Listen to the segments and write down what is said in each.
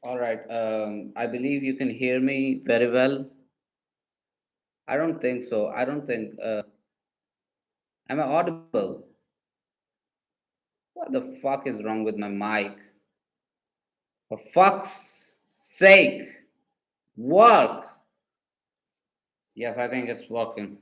All right. I believe you can hear me very well. I don't think so. I don't think. Am I audible? What the fuck is wrong with my mic? For fuck's sake, work. Yes, I think it's working.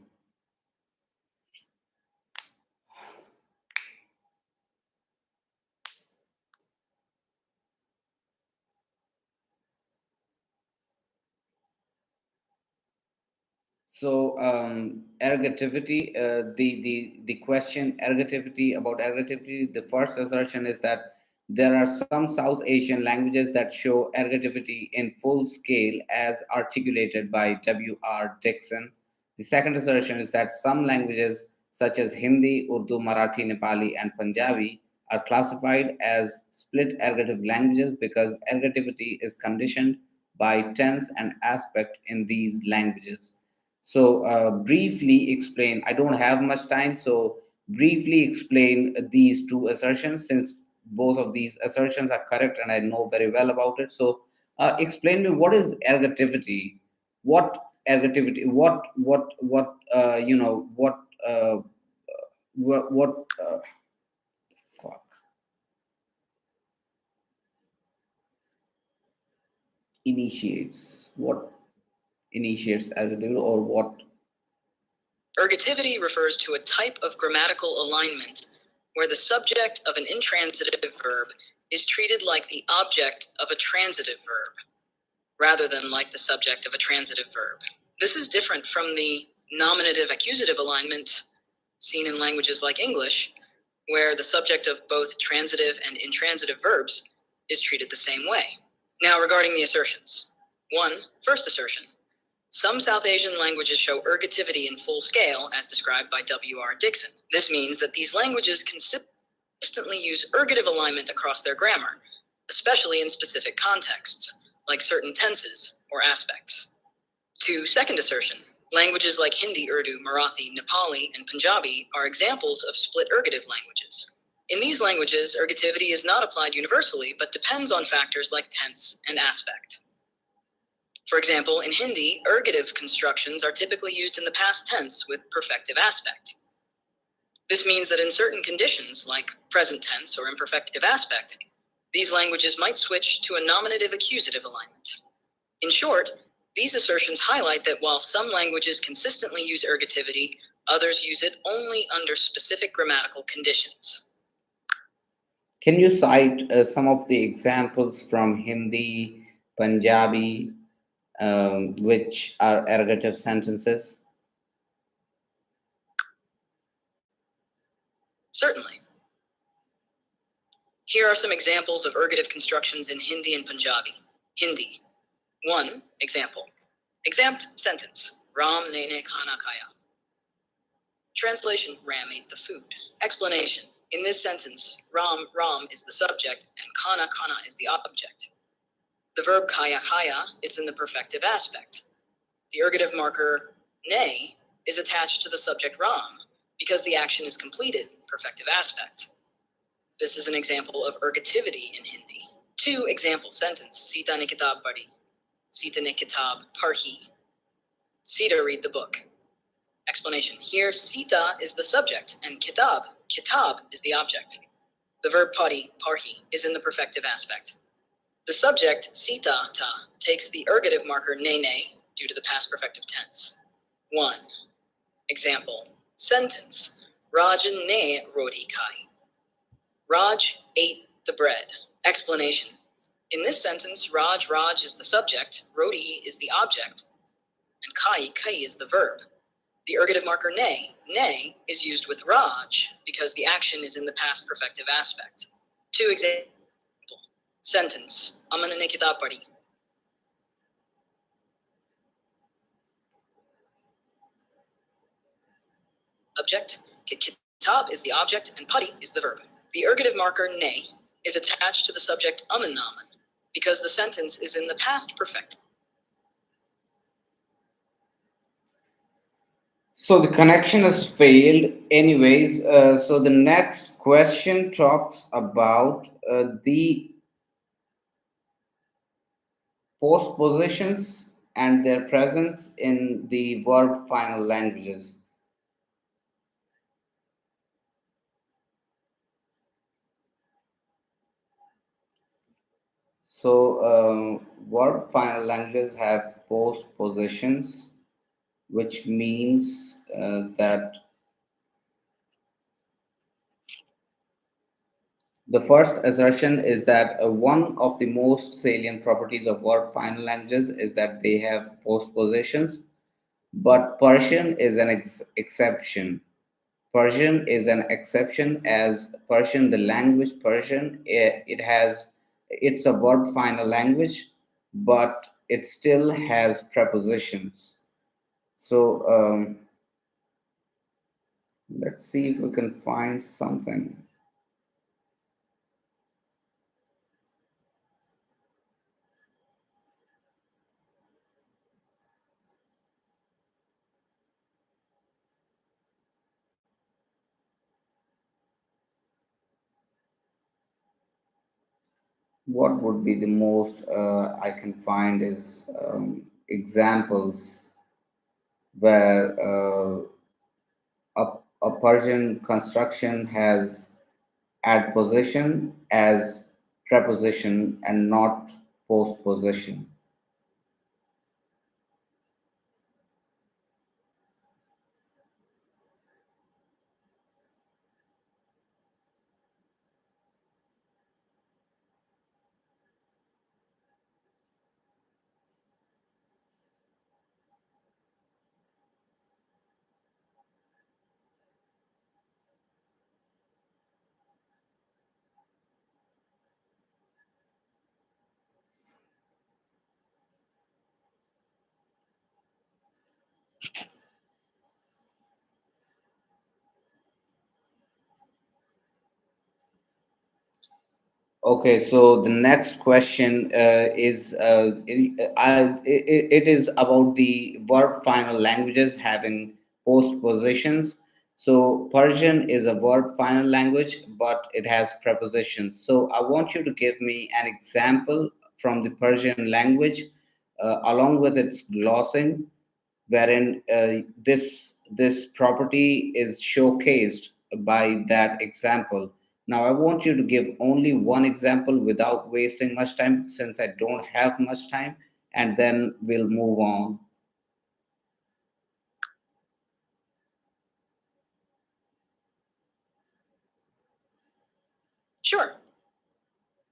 So, ergativity, the question ergativity about ergativity, the first assertion is that there are some South Asian languages that show ergativity in full scale as articulated by W.R. Dixon. The second assertion is that some languages such as Hindi, Urdu, Marathi, Nepali, and Punjabi are classified as split ergative languages because ergativity is conditioned by tense and aspect in these languages. So, briefly explain. I don't have much time, so briefly explain these two assertions since both of these assertions are correct and I know very well about it. So, explain me what is ergativity? What ergativity? Uh, what fuck initiates? What initiates ergativity or what? Ergativity refers to a type of grammatical alignment where the subject of an intransitive verb is treated like the object of a transitive verb, rather than like the subject of a transitive verb. This is different from the nominative accusative alignment seen in languages like English, where the subject of both transitive and intransitive verbs is treated the same way. Now, regarding the assertions. First assertion. Some South Asian languages show ergativity in full scale, as described by W.R. Dixon. This means that these languages consistently use ergative alignment across their grammar, especially in specific contexts, like certain tenses or aspects. Second assertion. Languages like Hindi, Urdu, Marathi, Nepali, and Punjabi are examples of split ergative languages. In these languages, ergativity is not applied universally, but depends on factors like tense and aspect. For example, in Hindi, ergative constructions are typically used in the past tense with perfective aspect. This means that in certain conditions, like present tense or imperfective aspect, these languages might switch to a nominative accusative alignment. In short, these assertions highlight that while some languages consistently use ergativity, others use it only under specific grammatical conditions. Can you cite some of the examples from Hindi, Punjabi, which are ergative sentences? Certainly. Here are some examples of ergative constructions in Hindi and Punjabi. Hindi. 1. Example. Exempt sentence. Ram ne khana khaya. Translation. Ram ate the food. Explanation. In this sentence, Ram is the subject and khana is the object. The verb khaya khaya is in the perfective aspect. The ergative marker ne is attached to the subject Ram because the action is completed, perfective aspect. This is an example of ergativity in Hindi. 2. Example sentence. Sita ne kitab padhi. Sita ne kitab parhi. Sita read the book. Explanation. Here, Sita is the subject and kitab is the object. The verb parhi is in the perfective aspect. The subject, Sita takes the ergative marker ne due to the past perfective tense. 1. Example. Sentence. Rajan ne roti khai. Raj ate the bread. Explanation. In this sentence, Raj is the subject, roti is the object, and kai is the verb. The ergative marker ne is used with Raj because the action is in the past perfective aspect. 2 example. Sentence. Aman ne kitab padhi. Subject. Kitab is the object and padhi is the verb. The ergative marker ne is attached to the subject aman naman because the sentence is in the past perfect. So the connection has failed. Anyways, so the next question talks about the postpositions and their presence in the verb final languages. So, verb final languages have postpositions, which means that the first assertion is that one of the most salient properties of verb final languages is that they have postpositions, but Persian is an exception. Persian is an exception as Persian, the language Persian, it has, it's a verb final language, but it still has prepositions. So let's see if we can find something. What would be the most I can find is examples where a Persian construction has adposition as preposition and not postposition. Okay, so the next question is it is about the verb final languages having postpositions. So Persian is a verb final language, but it has prepositions. So I want you to give me an example from the Persian language along with its glossing wherein this property is showcased by that example. Now, I want you to give only one example without wasting much time, since I don't have much time, and then we'll move on. Sure.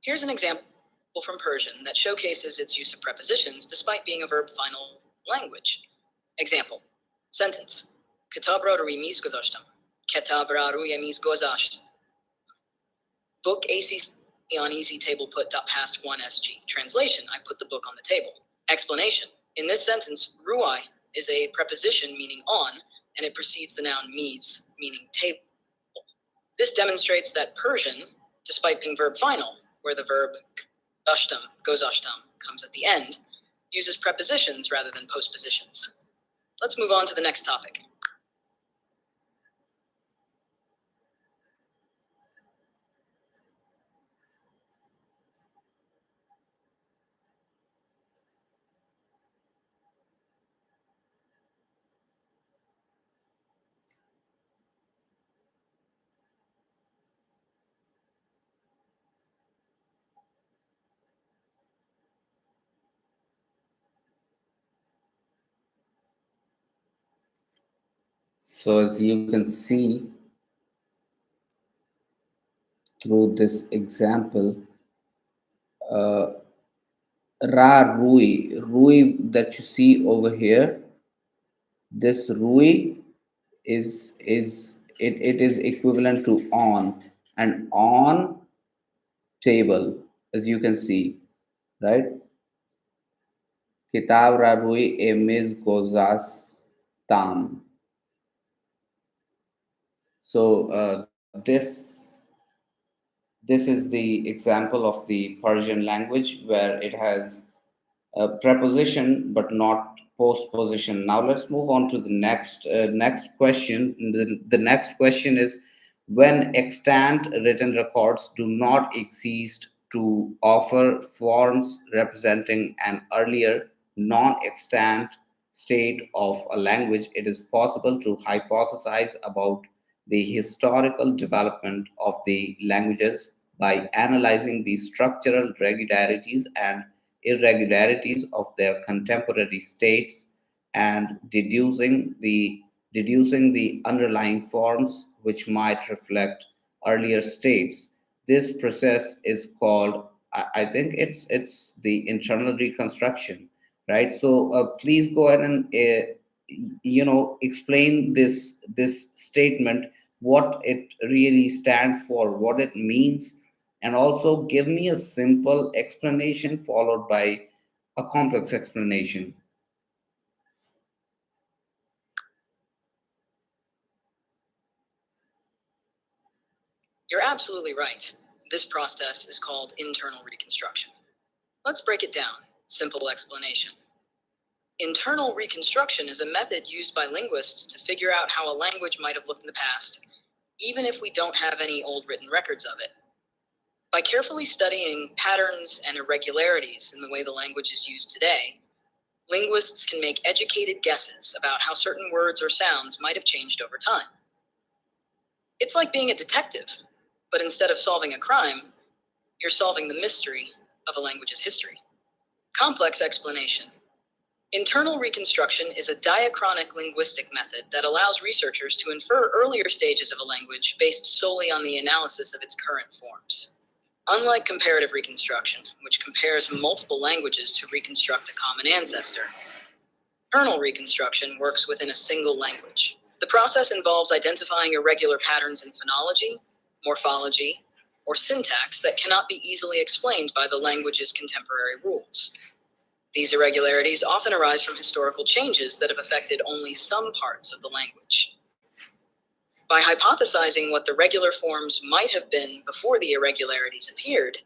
Here's an example from Persian that showcases its use of prepositions despite being a verb final language. Example. Sentence. Kitab ra ruy miz gozashtam. Kitab ra ruy miz gozasht. Book ACC on easy table put past 1 SG. Translation, I put the book on the table. Explanation. In this sentence, ruai is a preposition meaning on, and it precedes the noun miz, meaning table. This demonstrates that Persian, despite being verb final, where the verb gozashtam comes at the end, uses prepositions rather than postpositions. Let's move on to the next topic. So, as you can see through this example, uh, Ra Rui that you see over here, this Rui it is equivalent to on, and on table, as you can see, right? Kitab ra rui emiz gozas tam. So this is the example of the Persian language where it has a preposition but not postposition. Now let's move on to the next question. The next question is when extant written records do not exist to offer forms representing an earlier non-extant state of a language, it is possible to hypothesize about the historical development of the languages by analyzing the structural regularities and irregularities of their contemporary states and deducing the underlying forms which might reflect earlier states. This process is called, I think it's the internal reconstruction, right? So please go ahead and explain this statement, what it really stands for, what it means, and also give me a simple explanation followed by a complex explanation. You're absolutely right. This process is called internal reconstruction. Let's break it down. Simple explanation. Internal reconstruction is a method used by linguists to figure out how a language might have looked in the past, even if we don't have any old written records of it. By carefully studying patterns and irregularities in the way the language is used today, linguists can make educated guesses about how certain words or sounds might have changed over time. It's like being a detective, but instead of solving a crime, you're solving the mystery of a language's history. Complex explanation. Internal reconstruction is a diachronic linguistic method that allows researchers to infer earlier stages of a language based solely on the analysis of its current forms. Unlike comparative reconstruction, which compares multiple languages to reconstruct a common ancestor, internal reconstruction works within a single language. The process involves identifying irregular patterns in phonology, morphology, or syntax that cannot be easily explained by the language's contemporary rules. These irregularities often arise from historical changes that have affected only some parts of the language. By hypothesizing what the regular forms might have been before the irregularities appeared,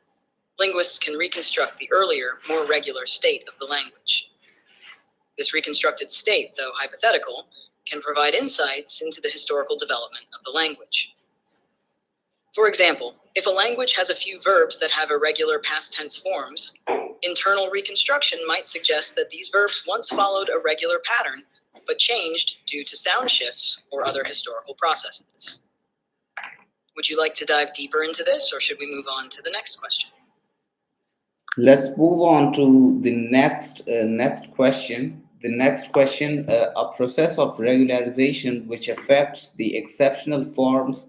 linguists can reconstruct the earlier, more regular state of the language. This reconstructed state, though hypothetical, can provide insights into the historical development of the language. For example, if a language has a few verbs that have irregular past tense forms, internal reconstruction might suggest that these verbs once followed a regular pattern, but changed due to sound shifts or other historical processes. Would you like to dive deeper into this, or should we move on to the next question? Let's move on to the next question. The next question, a process of regularization which affects the exceptional forms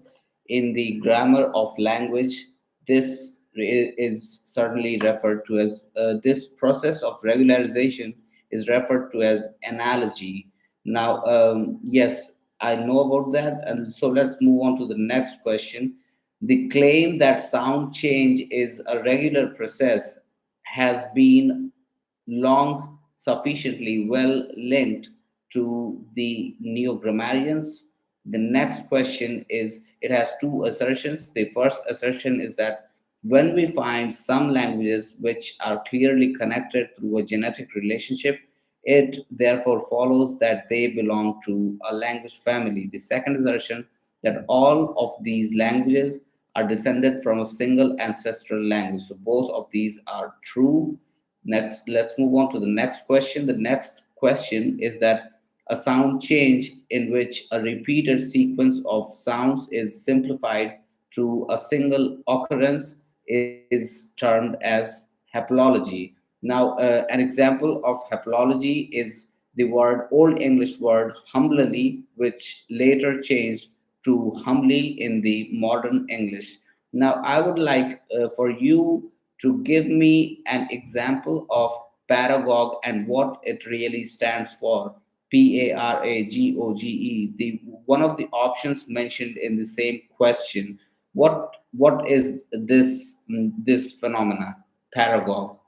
in the grammar of language. This is certainly referred to as this process of regularization is referred to as analogy. Now, yes, I know about that, and so let's move on to the next question. The claim that sound change is a regular process has been long sufficiently well linked to the neo-grammarians. The next question is, it has two assertions. The first assertion is that when we find some languages which are clearly connected through a genetic relationship, it therefore follows that they belong to a language family. The second assertion, that all of these languages are descended from a single ancestral language. So both of these are true. Next, let's move on to the next question. The next question is that a sound change in which a repeated sequence of sounds is simplified to a single occurrence is termed as haplology. Now, an example of haplology is the Old English word humbly, which later changed to humbly in the modern English. Now, I would like for you to give me an example of paragoge and what it really stands for. Paragoge, the one of the options mentioned in the same question. What is this phenomena, paragoge?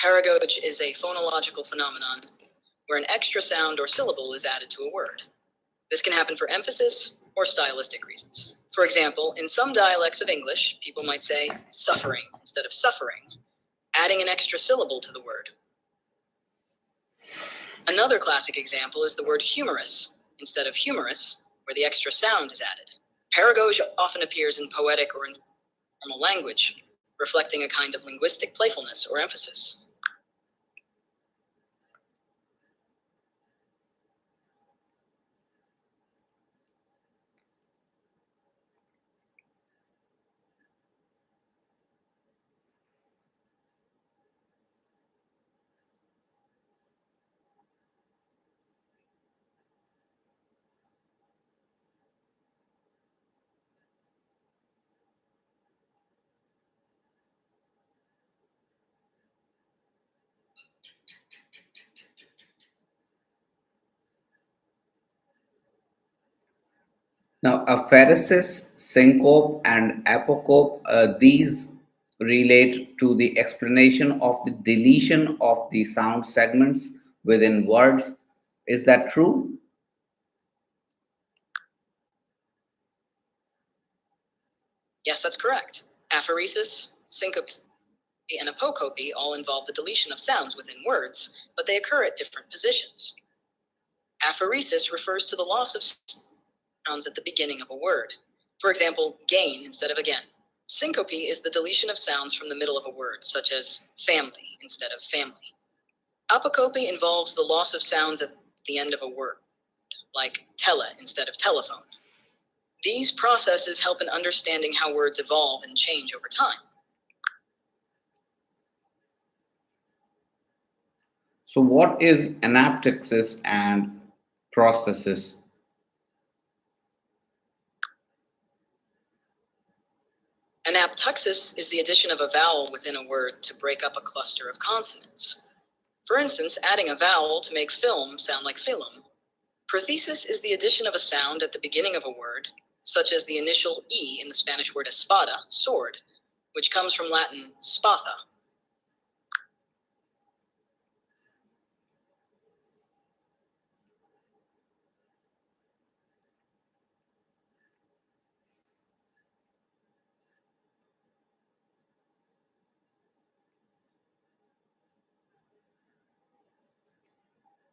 Paragoge is a phonological phenomenon where an extra sound or syllable is added to a word. This can happen for emphasis or stylistic reasons. For example, in some dialects of English, people might say suffering instead of suffering, adding an extra syllable to the word. Another classic example is the word humorous instead of humorous, where the extra sound is added. Paragoge often appears in poetic or informal language, reflecting a kind of linguistic playfulness or emphasis. Now, apheresis, syncope, and apocope, these relate to the explanation of the deletion of the sound segments within words. Is that true? Yes, that's correct. Aphoresis, syncope, and apocope all involve the deletion of sounds within words, but they occur at different positions. Aphoresis refers to the loss of sounds at the beginning of a word. For example, gain instead of again. Syncope is the deletion of sounds from the middle of a word, such as family instead of family. Apocope involves the loss of sounds at the end of a word, like tele instead of telephone. These processes help in understanding how words evolve and change over time. So, what is anaptexis and prosthesis? Anaptuxis is the addition of a vowel within a word to break up a cluster of consonants. For instance, adding a vowel to make film sound like film. Prothesis is the addition of a sound at the beginning of a word, such as the initial E in the Spanish word espada, sword, which comes from Latin spatha.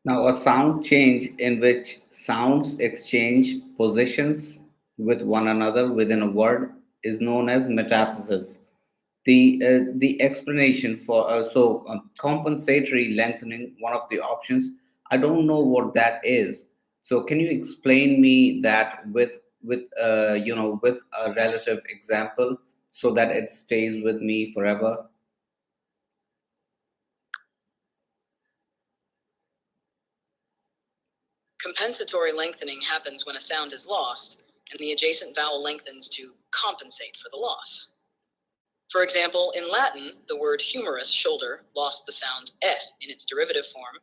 Now, a sound change in which sounds exchange positions with one another within a word is known as metathesis. The explanation for compensatory lengthening, one of the options. I don't know what that is. So can you explain me that with a relative example so that it stays with me forever? Compensatory lengthening happens when a sound is lost and the adjacent vowel lengthens to compensate for the loss. For example, in Latin, the word humerus, shoulder, lost the sound e in its derivative form,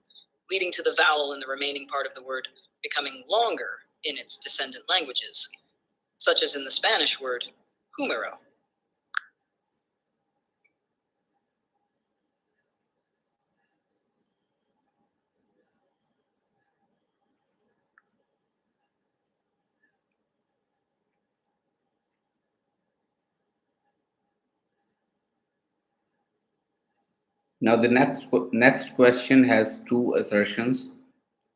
leading to the vowel in the remaining part of the word becoming longer in its descendant languages, such as in the Spanish word humero. Now the next question has two assertions.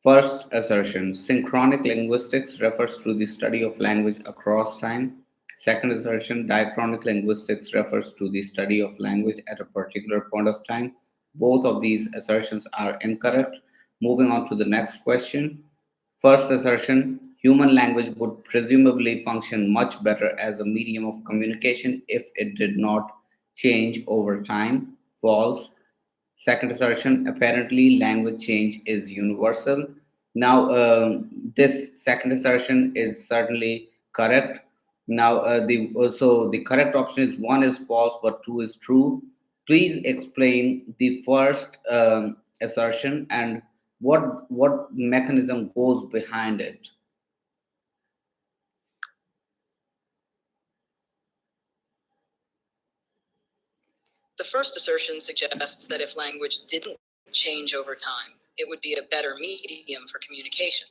First assertion, synchronic linguistics refers to the study of language across time. Second assertion, diachronic linguistics refers to the study of language at a particular point of time. Both of these assertions are incorrect. Moving on to the next question. First assertion, human language would presumably function much better as a medium of communication if it did not change over time. False. Second assertion, apparently language change is universal. Now, this second assertion is certainly correct. Now, the correct option is one is false, but two is true. Please explain the first assertion and what mechanism goes behind it. The first assertion suggests that if language didn't change over time, it would be a better medium for communication.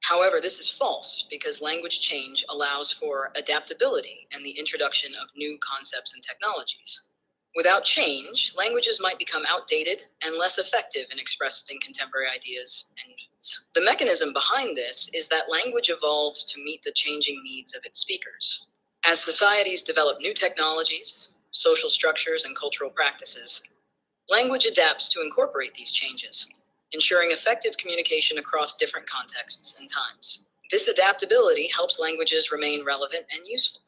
However, this is false because language change allows for adaptability and the introduction of new concepts and technologies. Without change, languages might become outdated and less effective in expressing contemporary ideas and needs. The mechanism behind this is that language evolves to meet the changing needs of its speakers. As societies develop new technologies, social structures, and cultural practices, language adapts to incorporate these changes, ensuring effective communication across different contexts and times. This adaptability helps languages remain relevant and useful.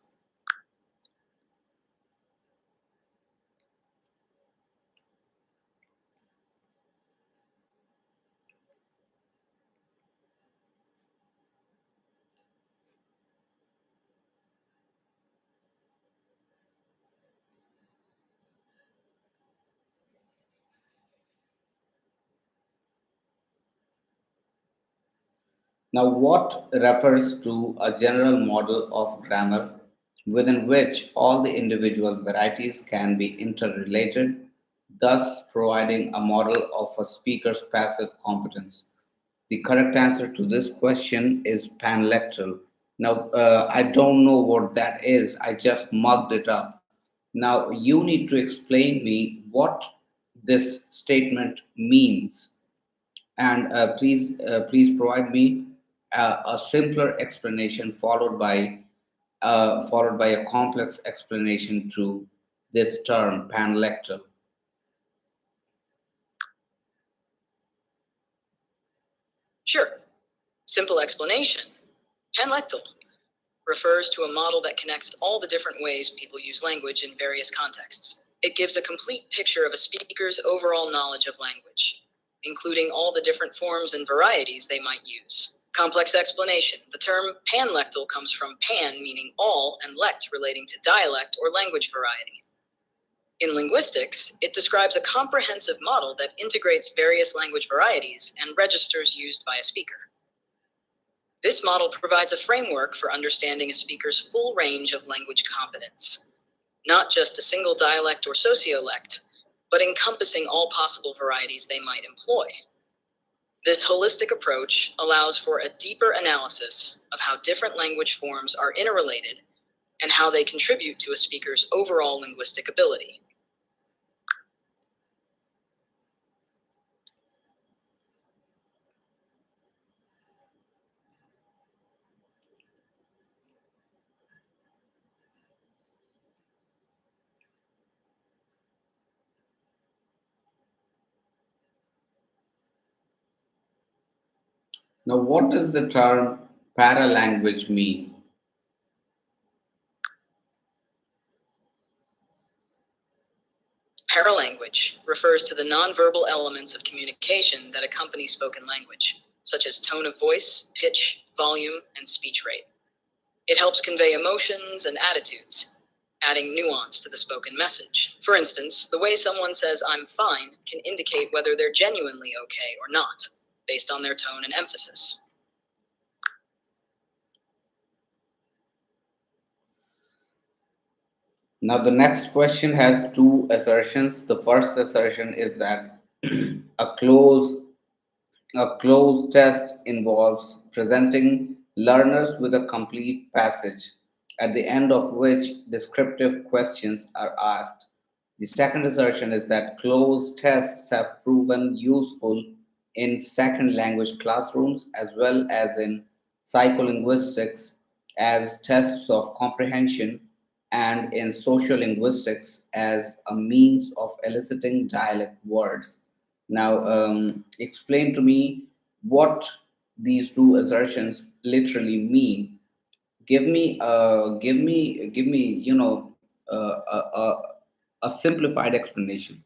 Now, what refers to a general model of grammar within which all the individual varieties can be interrelated, thus providing a model of a speaker's passive competence? The correct answer to this question is panlectal. Now, I don't know what that is. I just mugged it up. Now, you need to explain me what this statement means, and please provide me a simpler explanation followed by a complex explanation to this term panlectal. Sure. Simple explanation. Panlectal refers to a model that connects all the different ways people use language in various contexts. It gives a complete picture of a speaker's overall knowledge of language, including all the different forms and varieties they might use. Complex explanation. The term panlectal comes from pan, meaning all, and lect, relating to dialect or language variety. In linguistics, it describes a comprehensive model that integrates various language varieties and registers used by a speaker. This model provides a framework for understanding a speaker's full range of language competence, not just a single dialect or sociolect, but encompassing all possible varieties they might employ. This holistic approach allows for a deeper analysis of how different language forms are interrelated and how they contribute to a speaker's overall linguistic ability. Now, what does the term paralanguage mean? Paralanguage refers to the nonverbal elements of communication that accompany spoken language, such as tone of voice, pitch, volume, and speech rate. It helps convey emotions and attitudes, adding nuance to the spoken message. For instance, the way someone says "I'm fine" can indicate whether they're genuinely okay or not, based on their tone and emphasis. Now, the next question has two assertions. The first assertion is that a close a closed test involves presenting learners with a complete passage, at the end of which descriptive questions are asked. The second assertion is that closed tests have proven useful in second language classrooms as well as in psycholinguistics as tests of comprehension and in sociolinguistics as a means of eliciting dialect words. Now, explain to me what these two assertions literally mean. Give me, a simplified explanation.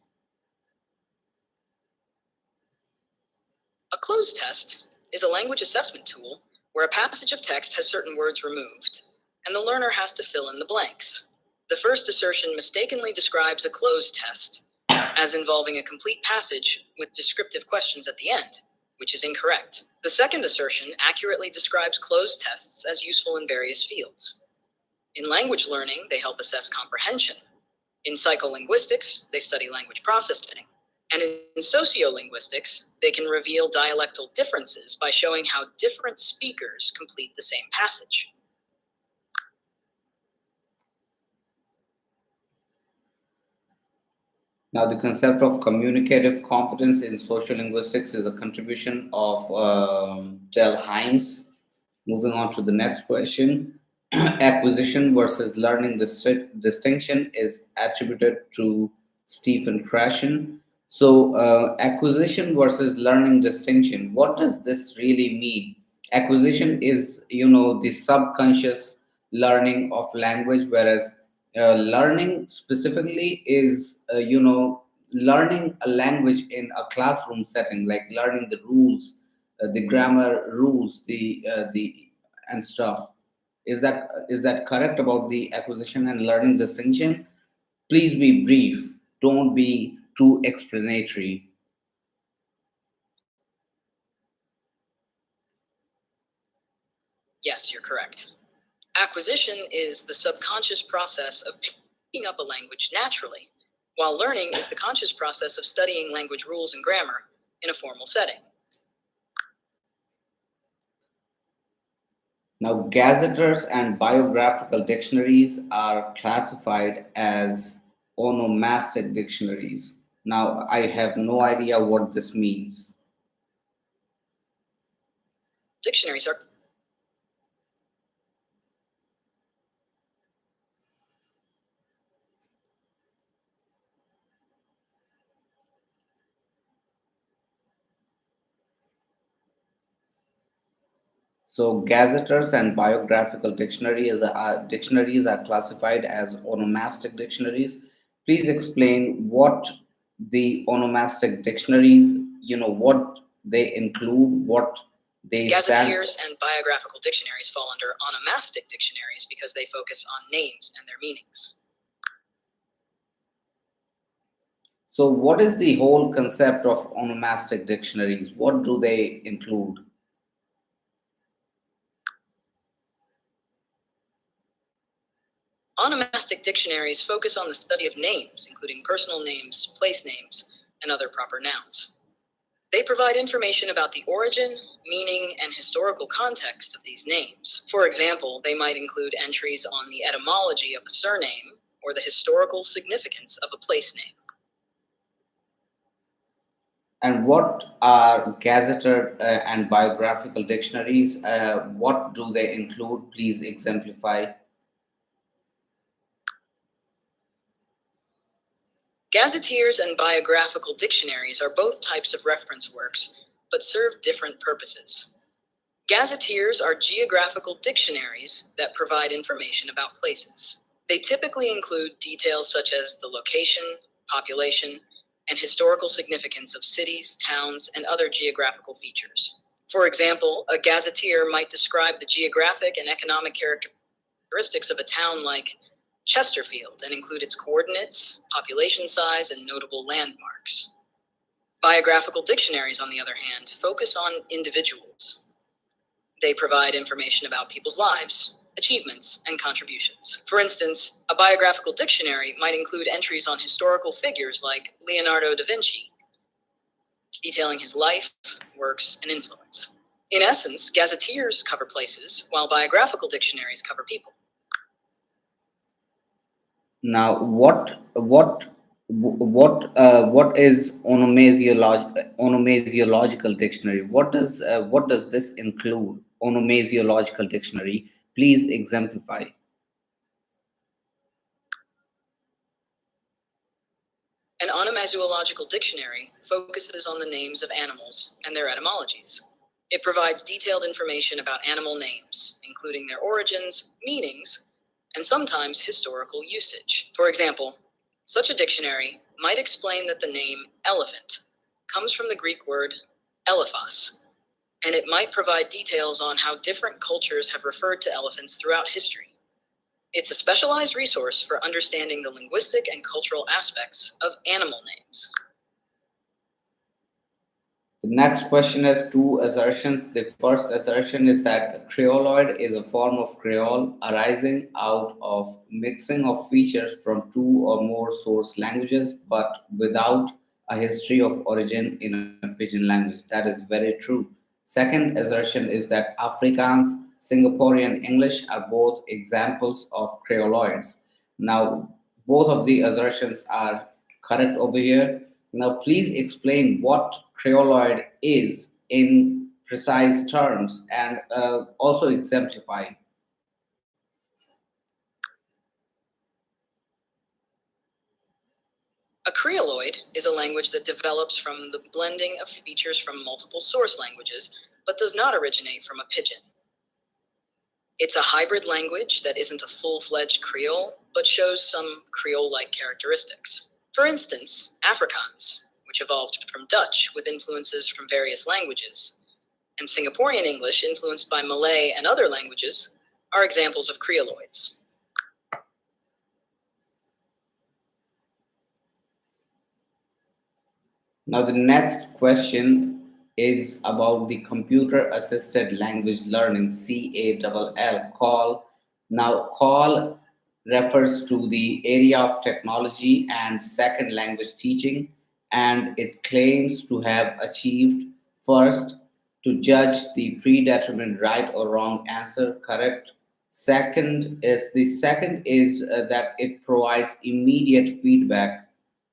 A closed test is a language assessment tool where a passage of text has certain words removed, and the learner has to fill in the blanks. The first assertion mistakenly describes a closed test as involving a complete passage with descriptive questions at the end, which is incorrect. The second assertion accurately describes closed tests as useful in various fields. In language learning, they help assess comprehension. In psycholinguistics, they study language processing. And in sociolinguistics, they can reveal dialectal differences by showing how different speakers complete the same passage. Now, the concept of communicative competence in social linguistics is a contribution of Del Himes. Moving on to the next question. Acquisition versus learning distinction is attributed to Stephen Krashen. So, acquisition versus learning distinction, what does this really mean? Acquisition is, the subconscious learning of language, whereas learning specifically is, learning a language in a classroom setting, like learning the rules, the grammar rules, the and stuff. Is that correct about the acquisition and learning distinction? Please be brief. Don't be too explanatory. Yes, you're correct. Acquisition is the subconscious process of picking up a language naturally, while learning is the conscious process of studying language rules and grammar in a formal setting. Now, gazetteers and biographical dictionaries are classified as onomastic dictionaries. Now, I have no idea what this means. Dictionaries are So, gazetteers and biographical dictionaries are classified as onomastic dictionaries. Please explain what the onomastic dictionaries, what they include, what they stand for. gazetteers and biographical dictionaries fall under onomastic dictionaries because they focus on names and their meanings. So, what is the whole concept of onomastic dictionaries? What do they include? Onomastic dictionaries focus on the study of names, including personal names, place names, and other proper nouns. They provide information about the origin, meaning, and historical context of these names. For example, they might include entries on the etymology of a surname or the historical significance of a place name. And what are gazetted and biographical dictionaries? What do they include? Please exemplify. Gazetteers and biographical dictionaries are both types of reference works, but serve different purposes. Gazetteers are geographical dictionaries that provide information about places. They typically include details such as the location, population, and historical significance of cities, towns, and other geographical features. For example, a gazetteer might describe the geographic and economic characteristics of a town like Chesterfield and include its coordinates, population size, and notable landmarks. Biographical dictionaries, on the other hand, focus on individuals. They provide information about people's lives, achievements, and contributions. For instance, a biographical dictionary might include entries on historical figures like Leonardo da Vinci, detailing his life, works, and influence. In essence, gazetteers cover places, while biographical dictionaries cover people. Now, what is onomasiological dictionary? What does this include? Onomasiological dictionary. Please exemplify. An onomasiological dictionary focuses on the names of animals and their etymologies. It provides detailed information about animal names, including their origins, meanings, and sometimes historical usage. For example, such a dictionary might explain that the name elephant comes from the Greek word elephas, and it might provide details on how different cultures have referred to elephants throughout history. It's a specialized resource for understanding the linguistic and cultural aspects of animal names. The next question has two assertions. The first assertion is that Creoloid is a form of Creole arising out of mixing of features from two or more source languages, but without a history of origin in a pidgin language. That is very true. Second assertion is that Afrikaans, Singaporean English are both examples of Creoloids. Now, both of the assertions are correct over here. Now, please explain what creoloid is in precise terms and also exemplify. A creoloid is a language that develops from the blending of features from multiple source languages, but does not originate from a pidgin. It's a hybrid language that isn't a full-fledged Creole, but shows some Creole-like characteristics. For instance, Afrikaans, which evolved from Dutch with influences from various languages, and Singaporean English influenced by Malay and other languages, are examples of creoloids. Now, the next question is about the computer assisted language learning, CALL, call. Now, call refers to the area of technology and second language teaching, and it claims to have achieved first to judge the predetermined right or wrong answer correct. Second is that it provides immediate feedback,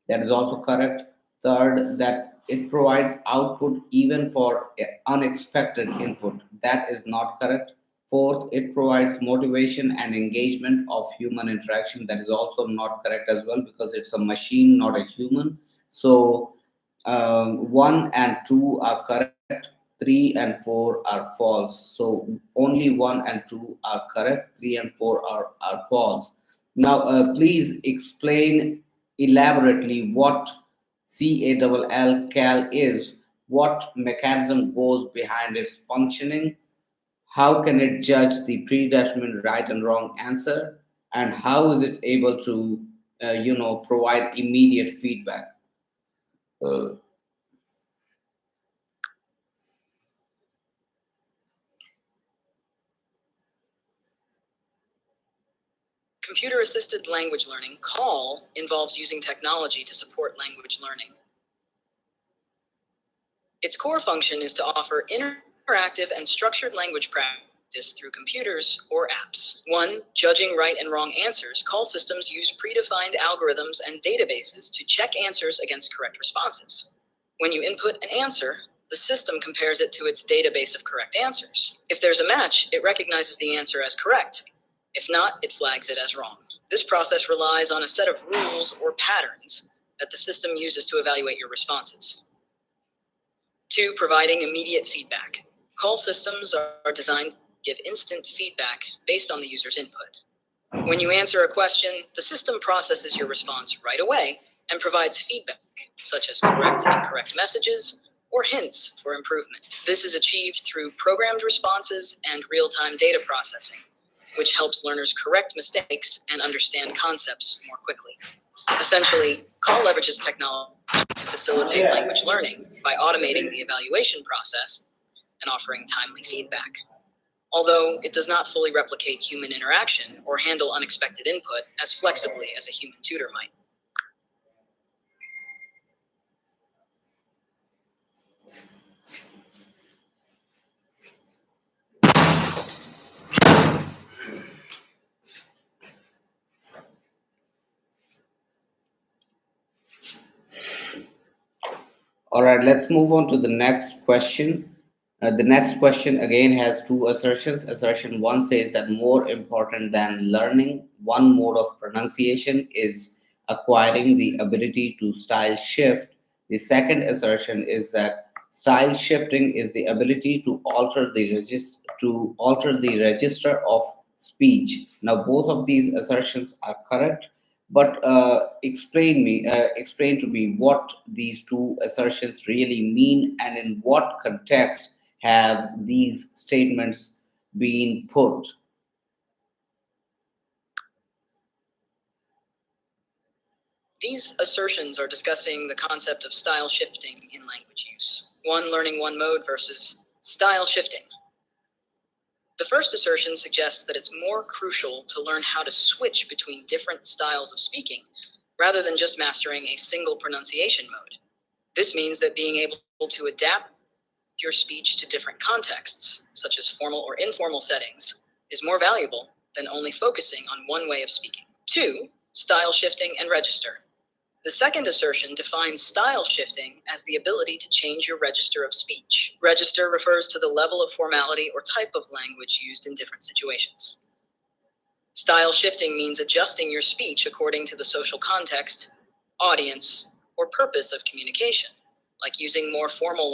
that is also correct. Third, that it provides output even for unexpected input. That is not correct. Fourth, it provides motivation and engagement of human interaction. That is also not correct as well because it's a machine, not a human. So, one and two are correct, three and four are false. So, only one and two are correct, three and four are false. Now, please explain elaborately what CALL is, what mechanism goes behind its functioning, how can it judge the predetermined right and wrong answer, and how is it able to, provide immediate feedback. Computer-assisted language learning, CALL, involves using technology to support language learning. Its core function is to offer interactive and structured language practice through computers or apps. 1. Judging right and wrong answers. CALL systems use predefined algorithms and databases to check answers against correct responses. When you input an answer, the system compares it to its database of correct answers. If there's a match, it recognizes the answer as correct. If not, it flags it as wrong. This process relies on a set of rules or patterns that the system uses to evaluate your responses. 2. Providing immediate feedback. CALL systems are designed to give instant feedback based on the user's input. When you answer a question, the system processes your response right away and provides feedback, such as correct and incorrect messages or hints for improvement. This is achieved through programmed responses and real-time data processing, which helps learners correct mistakes and understand concepts more quickly. Essentially, CALL leverages technology to facilitate language learning by automating the evaluation process and offering timely feedback. Although it does not fully replicate human interaction or handle unexpected input as flexibly as a human tutor might. All right, let's move on to the next question. The next question again has two assertions. Assertion one says that more important than learning one mode of pronunciation is acquiring the ability to style shift. The second assertion is that style shifting is the ability to alter the register of speech. Now, both of these assertions are correct, but explain to me what these two assertions really mean and in what context have these statements been put. These assertions are discussing the concept of style shifting in language use. One, learning one mode versus style shifting. The first assertion suggests that it's more crucial to learn how to switch between different styles of speaking rather than just mastering a single pronunciation mode. This means that being able to adapt your speech to different contexts, such as formal or informal settings, is more valuable than only focusing on one way of speaking. 2. Style shifting and register. The second assertion defines style shifting as the ability to change your register of speech. Register refers to the level of formality or type of language used in different situations. Style shifting means adjusting your speech according to the social context, audience, or purpose of communication, like using more formal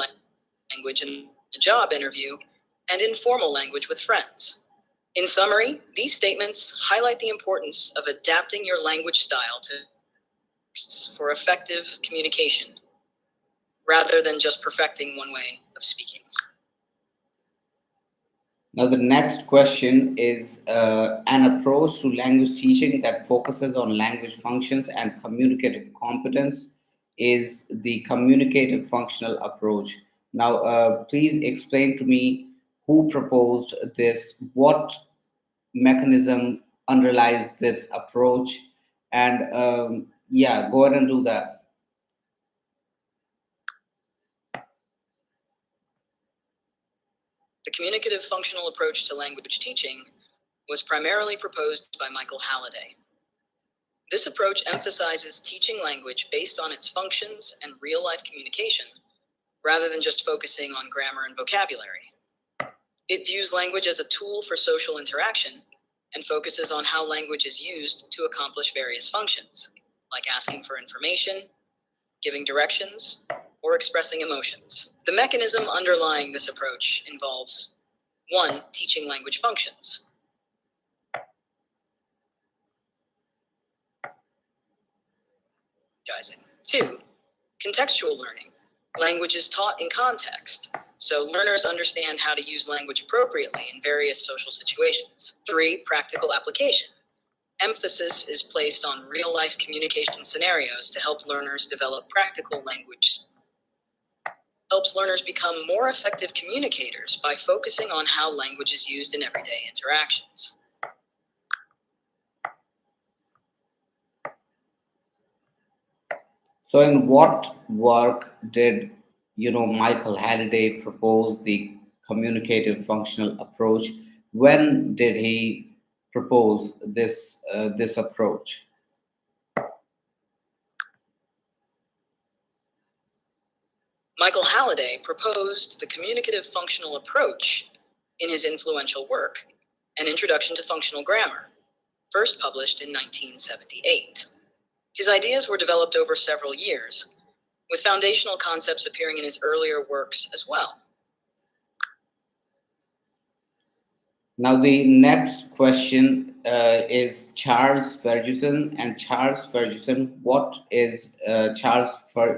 language in a job interview and informal language with friends. In summary, these statements highlight the importance of adapting your language style to texts for effective communication, rather than just perfecting one way of speaking. Now, the next question is an approach to language teaching that focuses on language functions and communicative competence is the communicative functional approach. Now, please explain to me who proposed this, what mechanism underlies this approach, and yeah, go ahead and do that. The communicative functional approach to language teaching was primarily proposed by Michael Halliday. This approach emphasizes teaching language based on its functions and real-life communication, rather than just focusing on grammar and vocabulary. It views language as a tool for social interaction and focuses on how language is used to accomplish various functions, like asking for information, giving directions, or expressing emotions. The mechanism underlying this approach involves 1. Teaching language functions. Strategizing. 2. Contextual learning. Language is taught in context, so learners understand how to use language appropriately in various social situations. 3. Practical application. Emphasis is placed on real-life communication scenarios to help learners develop practical language. Helps learners become more effective communicators by focusing on how language is used in everyday interactions. So, in what work did Michael Halliday propose the communicative functional approach? When did he propose this approach? Michael Halliday proposed the communicative functional approach in his influential work, An Introduction to Functional Grammar, first published in 1978. His ideas were developed over several years, with foundational concepts appearing in his earlier works as well. Now, the next question is Charles Ferguson. And Charles Ferguson, what is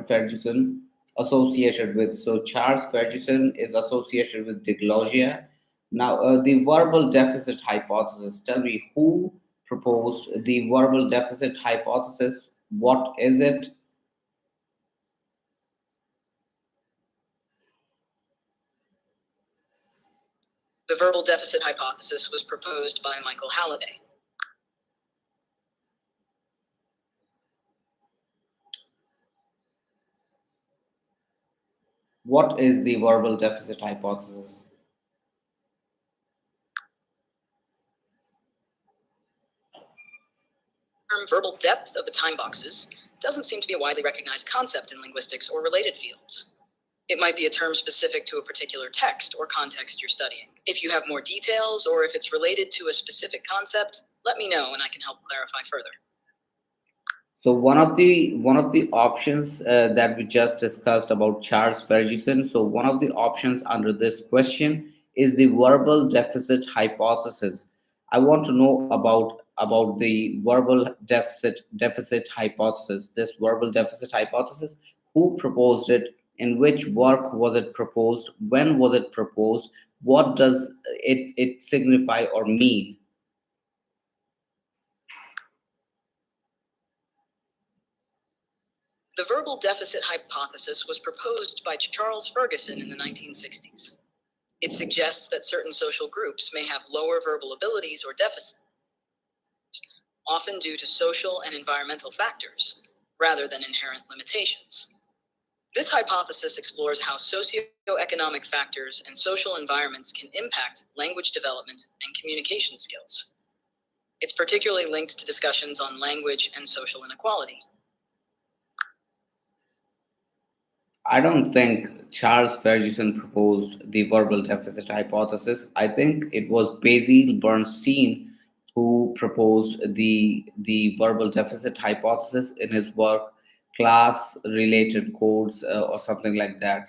Ferguson associated with? So, Charles Ferguson is associated with diglossia. Now, the verbal deficit hypothesis. Tell me who proposed the verbal deficit hypothesis? What is it? The verbal deficit hypothesis was proposed by Michael Halliday. What is the verbal deficit hypothesis? The term verbal depth of the time boxes doesn't seem to be a widely recognized concept in linguistics or related fields. It might be a term specific to a particular text or context you're studying. If you have more details or if it's related to a specific concept, let me know and I can help clarify further. So one of the options that we just discussed about Charles Ferguson. So one of the options under this question is the verbal deficit hypothesis. I want to know about the verbal deficit hypothesis. This verbal deficit hypothesis. Who proposed it? In which work was it proposed? When was it proposed? What does it signify or mean? The verbal deficit hypothesis was proposed by Charles Ferguson in the 1960s. It suggests that certain social groups may have lower verbal abilities or deficits, often due to social and environmental factors, rather than inherent limitations. This hypothesis explores how socioeconomic factors and social environments can impact language development and communication skills. It's particularly linked to discussions on language and social inequality. I don't think Charles Ferguson proposed the verbal deficit hypothesis. I think it was Basil Bernstein who proposed the verbal deficit hypothesis in his work Class Related Codes or something like that.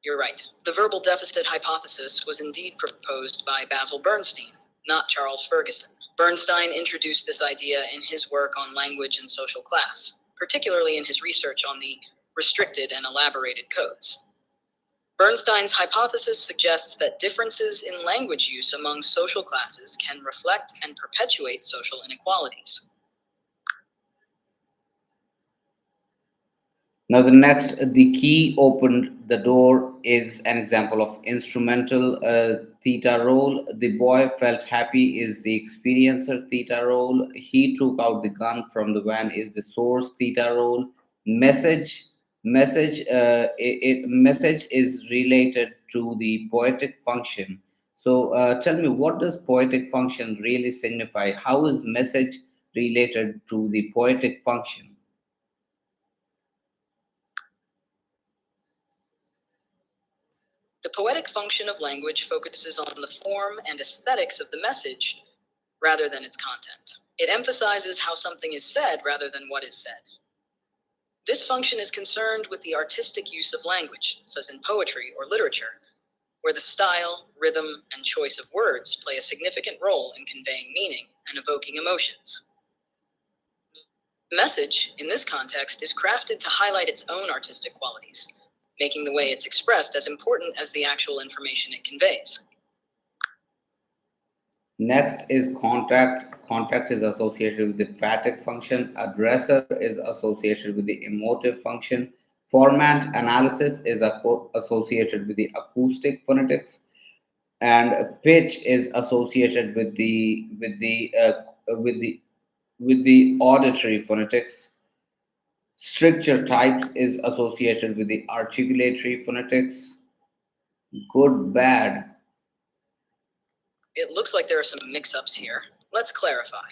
You're right. The verbal deficit hypothesis was indeed proposed by Basil Bernstein, not Charles Ferguson. Bernstein introduced this idea in his work on language and social class, particularly in his research on the restricted and elaborated codes. Bernstein's hypothesis suggests that differences in language use among social classes can reflect and perpetuate social inequalities. Now, the key opened the door is an example of instrumental theta role. The boy felt happy is the experiencer theta role. He took out the gun from the van is the source theta role. Message, message is related to the poetic function. So, tell me, what does poetic function really signify? How is message related to the poetic function? The poetic function of language focuses on the form and aesthetics of the message rather than its content. It emphasizes how something is said rather than what is said. This function is concerned with the artistic use of language, such as in poetry or literature, where the style, rhythm, and choice of words play a significant role in conveying meaning and evoking emotions. The message, in this context, is crafted to highlight its own artistic qualities, making the way it's expressed as important as the actual information it conveys. Next is contact. Contact is associated with the phatic function. Addressor is associated with the emotive function. Format analysis is associated with the acoustic phonetics, and pitch is associated with the auditory phonetics. Stricture types is associated with the articulatory phonetics. Good, bad. It looks like there are some mix-ups here. Let's clarify.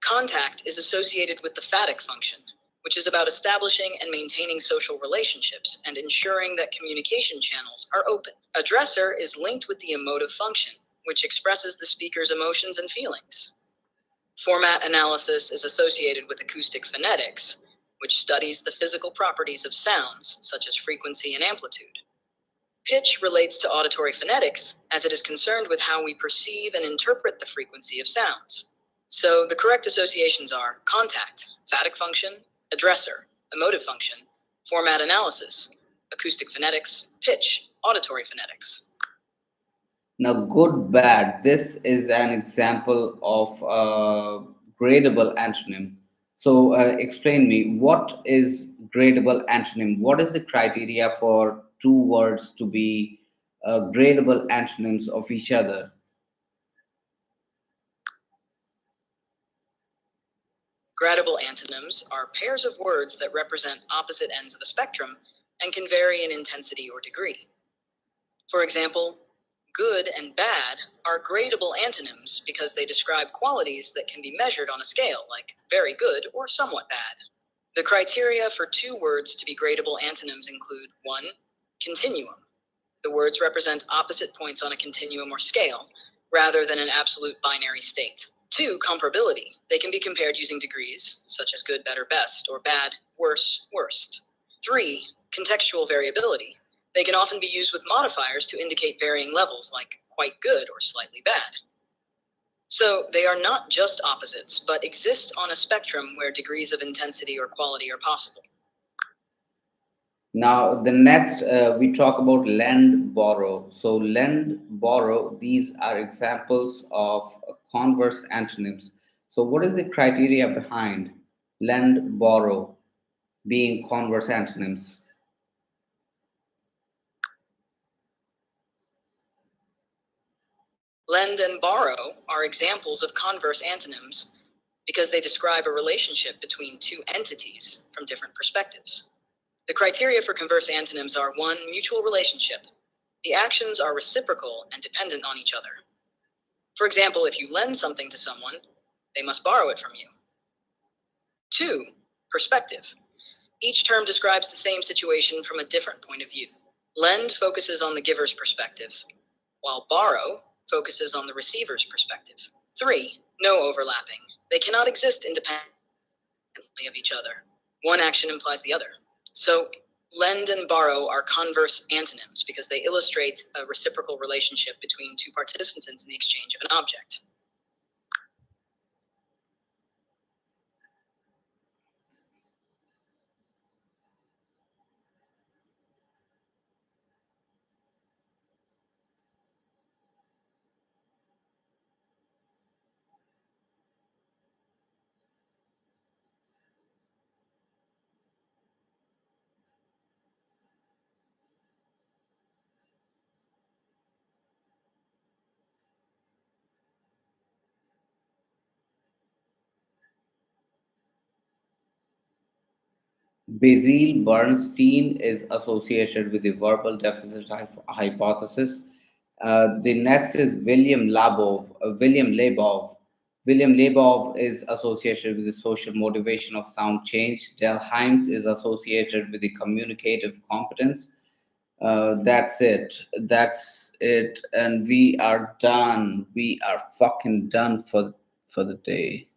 Contact is associated with the phatic function, which is about establishing and maintaining social relationships and ensuring that communication channels are open. Addressor is linked with the emotive function, which expresses the speaker's emotions and feelings. Format analysis is associated with acoustic phonetics, which studies the physical properties of sounds, such as frequency and amplitude. Pitch relates to auditory phonetics, as it is concerned with how we perceive and interpret the frequency of sounds. So the correct associations are contact, phatic function, addressor, emotive function, format analysis, acoustic phonetics, pitch, auditory phonetics. Now, good, bad. This is an example of a gradable antonym. So, explain me what is gradable antonym? What is the criteria for two words to be gradable antonyms of each other? Gradable antonyms are pairs of words that represent opposite ends of a spectrum and can vary in intensity or degree. For example, good and bad are gradable antonyms because they describe qualities that can be measured on a scale, like very good or somewhat bad. The criteria for two words to be gradable antonyms include 1. Continuum. The words represent opposite points on a continuum or scale, rather than an absolute binary state. 2. Comparability. They can be compared using degrees, such as good, better, best, or bad, worse, worst. 3. Contextual variability. They can often be used with modifiers to indicate varying levels, like quite good or slightly bad. So they are not just opposites, but exist on a spectrum where degrees of intensity or quality are possible. Now, the next we talk about lend, borrow. So, lend, borrow, these are examples of converse antonyms. So, what is the criteria behind lend, borrow being converse antonyms? Lend and borrow are examples of converse antonyms because they describe a relationship between two entities from different perspectives. The criteria for converse antonyms are 1. Mutual relationship. The actions are reciprocal and dependent on each other. For example, if you lend something to someone, they must borrow it from you. 2. Perspective. Each term describes the same situation from a different point of view. Lend focuses on the giver's perspective, while borrow focuses on the receiver's perspective. 3. No overlapping. They cannot exist independently of each other. One action implies the other. So, lend and borrow are converse antonyms because they illustrate a reciprocal relationship between two participants in the exchange of an object. Basil Bernstein is associated with the verbal deficit hypothesis. The next is William Labov. William Labov is associated with the social motivation of sound change. Del Himes is associated with the communicative competence. That's it. That's it. And we are done. We are fucking done for the day.